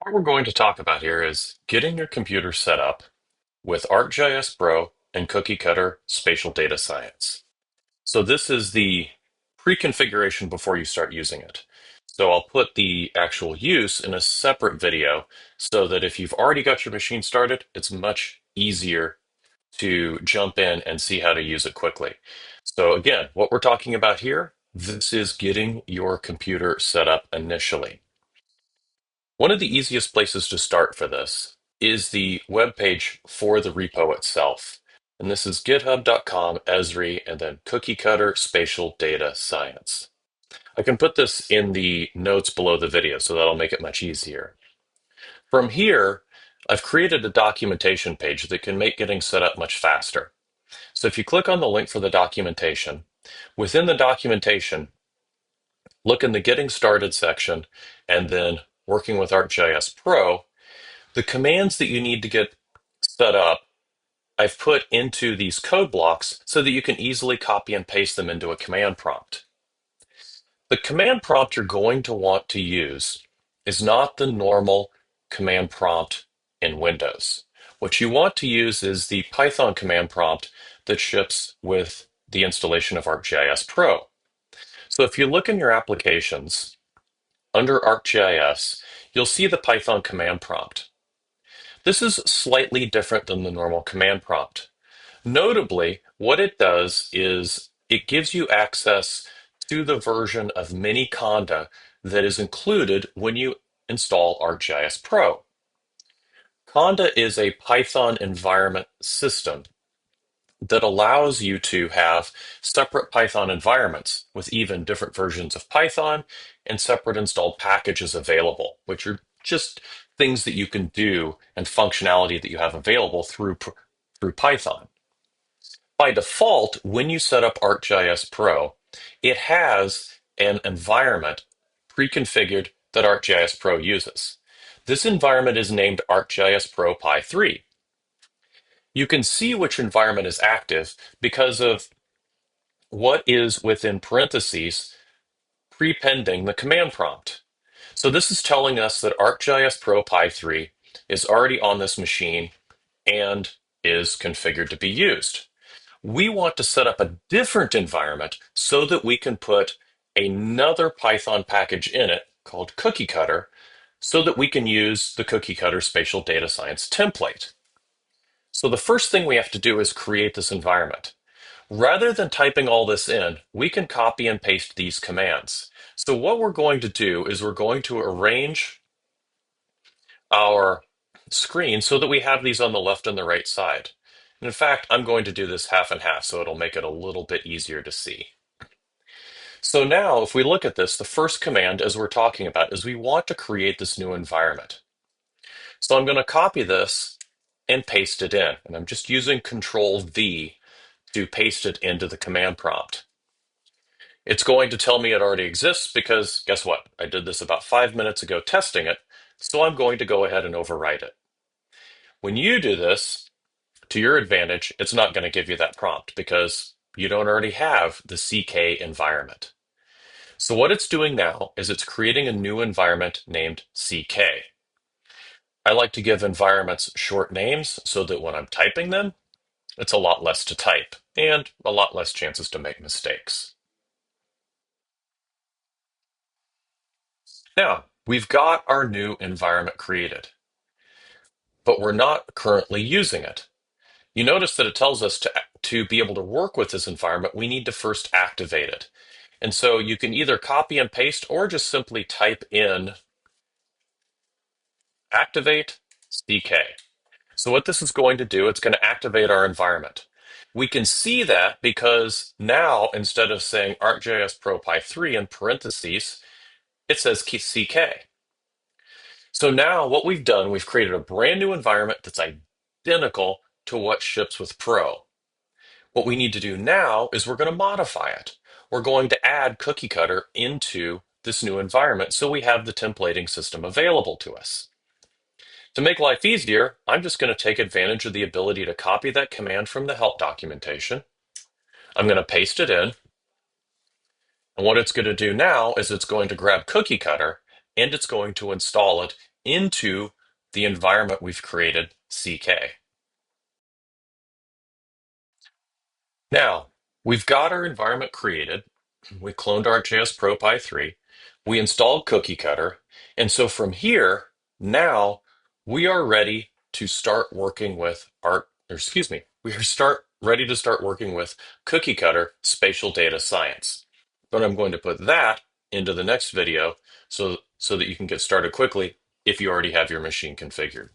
What we're going to talk about here is getting your computer set up with ArcGIS Pro and Cookiecutter-Spatial-Data-Science. So this is the pre-configuration before you start using it. So I'll put the actual use in a separate video so that if you've already got your machine started, it's much easier to jump in and see how to use it quickly. So again, what we're talking about here, this is getting your computer set up initially. One of the easiest places to start for this is the web page for the repo itself. And this is github.com Esri and then Cookiecutter-Spatial-Data-Science. I can put this in the notes below the video, so that'll make it much easier. From here, I've created a documentation page that can make getting set up much faster. So if you click on the link for the documentation, within the documentation, look in the Getting Started section and then Working with ArcGIS Pro. The commands that you need to get set up, I've put into these code blocks so that you can easily copy and paste them into a command prompt. The command prompt you're going to want to use is not the normal command prompt in Windows. What you want to use is the Python command prompt that ships with the installation of ArcGIS Pro. So if you look in your applications, under ArcGIS, you'll see the Python command prompt. This is slightly different than the normal command prompt. Notably, what it does is it gives you access to the version of Miniconda that is included when you install ArcGIS Pro. Conda is a Python environment system that allows you to have separate Python environments with even different versions of Python and separate installed packages available, which are just things that you can do and functionality that you have available through Python. By default, when you set up ArcGIS Pro, it has an environment pre-configured that ArcGIS Pro uses. This environment is named ArcGIS Pro Pi 3. You can see which environment is active because of what is within parentheses prepending the command prompt. So this is telling us that ArcGIS Pro Pi 3 is already on this machine and is configured to be used. We want to set up a different environment so that we can put another Python package in it called Cookiecutter so that we can use the Cookiecutter Spatial Data Science template. So the first thing we have to do is create this environment. Rather than typing all this in, we can copy and paste these commands. So what we're going to do is we're going to arrange our screen so that we have these on the left and the right side. And in fact, I'm going to do this half and half so it'll make it a little bit easier to see. So now if we look at this, the first command as we're talking about is we want to create this new environment. So I'm going to copy this and paste it in. And I'm just using Control V to paste it into the command prompt. It's going to tell me it already exists because guess what? I did this about 5 minutes ago testing it, so I'm going to go ahead and overwrite it. When you do this, to your advantage, it's not going to give you that prompt because you don't already have the CK environment. So what it's doing now is it's creating a new environment named CK. I like to give environments short names so that when I'm typing them, it's a lot less to type and a lot less chances to make mistakes. Now, we've got our new environment created, but we're not currently using it. You notice that it tells us to be able to work with this environment, we need to first activate it. And so you can either copy and paste or just simply type in activate CK. So what this is going to do, it's going to activate our environment. We can see that because now instead of saying ArcGIS Pro Pi 3 in parentheses, it says CK. So now what we've done, we've created a brand new environment that's identical to what ships with Pro. What we need to do now is we're going to modify it. We're going to add Cookiecutter into this new environment so we have the templating system available to us. To make life easier, I'm just going to take advantage of the ability to copy that command from the help documentation. I'm going to paste it in. And what it's going to do now is it's going to grab Cookiecutter and it's going to install it into the environment we've created, CK. Now, we've got our environment created. We cloned ArcGIS Pro Pi 3. We installed Cookie Cutter. And so from here, now we are ready to start working with ready to start working with Cookie Cutter Spatial Data Science. But I'm going to put that into the next video so that you can get started quickly if you already have your machine configured.